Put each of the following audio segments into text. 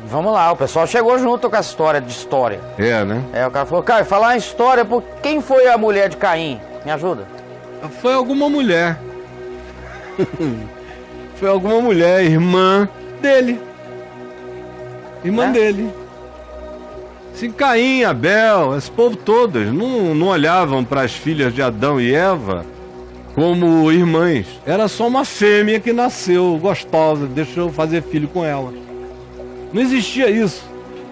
Vamos lá, o pessoal chegou junto com essa história de história. É, né? O cara falou, Caio, falar em história, quem foi a mulher de Caim? Me ajuda? Foi alguma mulher. Foi alguma mulher, irmã dele. Irmã dele. Assim, Caim, Abel, esse povo todas não olhavam para as filhas de Adão e Eva como irmãs. Era só uma fêmea que nasceu gostosa, deixou fazer filho com ela. Não existia isso.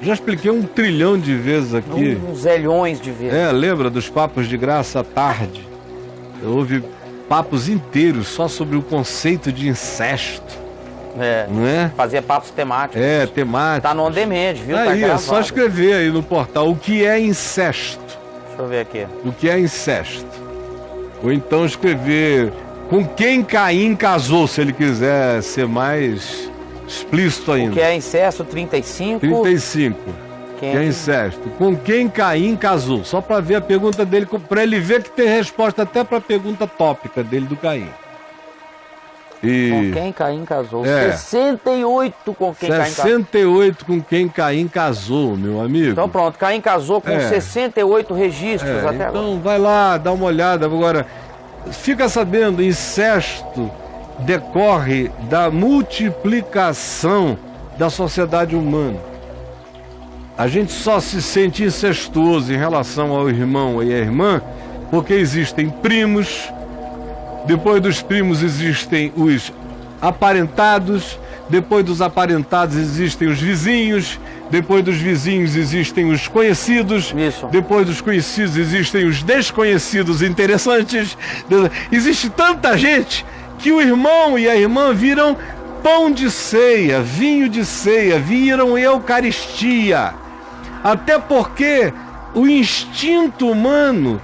Já expliquei 1 trilhão de vezes aqui. Uns zilhões de vezes. Lembra dos papos de graça à tarde? Houve papos inteiros só sobre o conceito de incesto. Não é? Fazia papos temáticos. Temáticos. Tá no on demand, viu? Aí, tá é só escrever aí no portal o que é incesto. Deixa eu ver aqui. O que é incesto. Ou então escrever com quem Caim casou, se ele quiser ser mais explícito ainda. O que é incesto, 35. 35. Que é incesto. Com quem Caim casou? Só para ver a pergunta dele, para ele ver que tem resposta até para a pergunta tópica dele do Caim. Com quem Caim casou? 68 com quem Caim casou. 68 com quem Caim casou, meu amigo. Então pronto, Caim casou com 68 registros até agora. Então vai lá, dá uma olhada. Agora, fica sabendo, incesto decorre da multiplicação da sociedade humana. A gente só se sente incestuoso em relação ao irmão e à irmã porque existem primos. Depois dos primos existem os aparentados, depois dos aparentados existem os vizinhos, depois dos vizinhos existem os conhecidos, depois dos conhecidos existem os desconhecidos interessantes. Existe tanta gente que o irmão e a irmã viram pão de ceia, vinho de ceia, viram Eucaristia. Até porque o instinto humano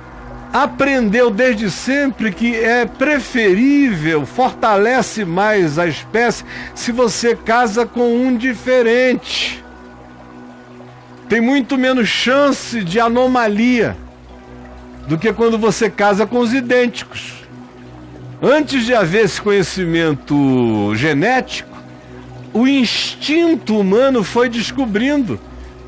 aprendeu desde sempre que é preferível, fortalece mais a espécie se você casa com um diferente. Tem muito menos chance de anomalia do que quando você casa com os idênticos. Antes de haver esse conhecimento genético, o instinto humano foi descobrindo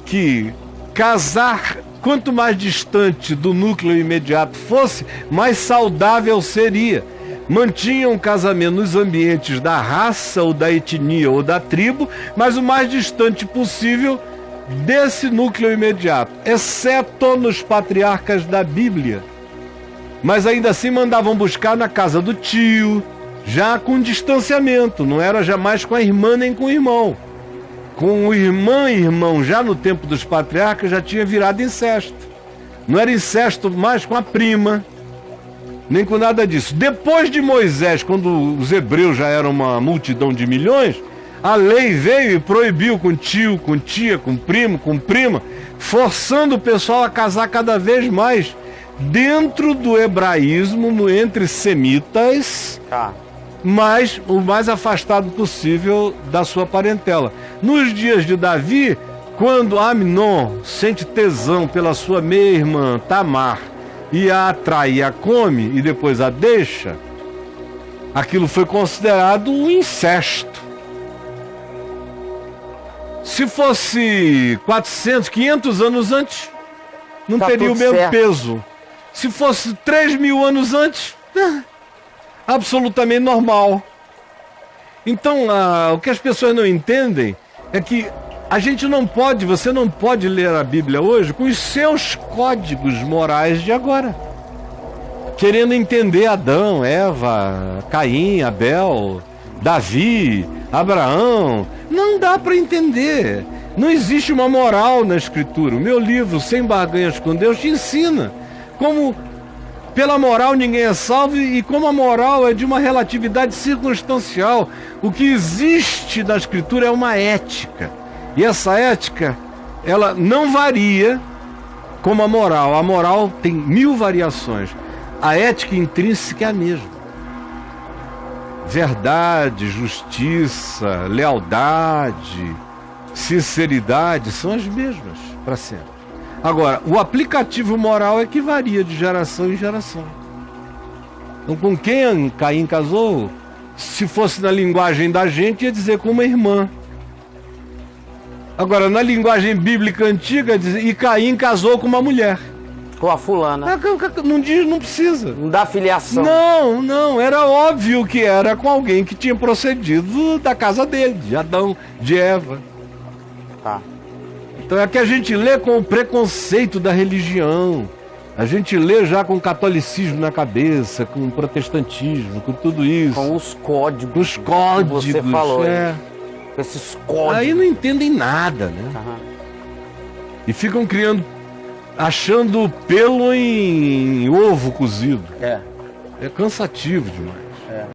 que casar, quanto mais distante do núcleo imediato fosse, mais saudável seria. Mantinham o casamento nos ambientes da raça ou da etnia ou da tribo, mas o mais distante possível desse núcleo imediato, exceto nos patriarcas da Bíblia. Mas ainda assim mandavam buscar na casa do tio, já com distanciamento, não era jamais com a irmã nem com o irmão. Com o irmã e irmão, já no tempo dos patriarcas, já tinha virado incesto. Não era incesto mais com a prima, nem com nada disso. Depois de Moisés, quando os hebreus já eram uma multidão de milhões, a lei veio e proibiu com tio, com tia, com primo, com prima, forçando o pessoal a casar cada vez mais dentro do hebraísmo, entre semitas, mas o mais afastado possível da sua parentela. Nos dias de Davi, quando Amnon sente tesão pela sua meia-irmã Tamar e a atrai e a come e depois a deixa, aquilo foi considerado um incesto. Se fosse 400, 500 anos antes, não teria o mesmo peso. Se fosse 3.000 anos antes, absolutamente normal. Então, o que as pessoas não entendem é que a gente não pode, você não pode ler a Bíblia hoje com os seus códigos morais de agora. Querendo entender Adão, Eva, Caim, Abel, Davi, Abraão. Não dá para entender. Não existe uma moral na Escritura. O meu livro, Sem Barganhas com Deus, te ensina como pela moral ninguém é salvo e como a moral é de uma relatividade circunstancial. O que existe na Escritura é uma ética. E essa ética, ela não varia como a moral. A moral tem 1000 variações. A ética intrínseca é a mesma. Verdade, justiça, lealdade, sinceridade são as mesmas para sempre. Agora, o aplicativo moral é que varia de geração em geração. Então, com quem Caim casou, se fosse na linguagem da gente, ia dizer com uma irmã. Agora, na linguagem bíblica antiga, diz, e Caim casou com uma mulher. Com a fulana. Não diz, não precisa. Não dá filiação. Não, era óbvio que era com alguém que tinha procedido da casa dele, de Adão, de Eva. Tá. Então é que a gente lê com o preconceito da religião. A gente lê já com o catolicismo na cabeça, com o protestantismo, com tudo isso. Com os códigos. Os códigos. Que você falou. É. Com esses códigos. Aí não entendem nada, né? Aham. E ficam criando, achando pelo em ovo cozido. É. É cansativo demais.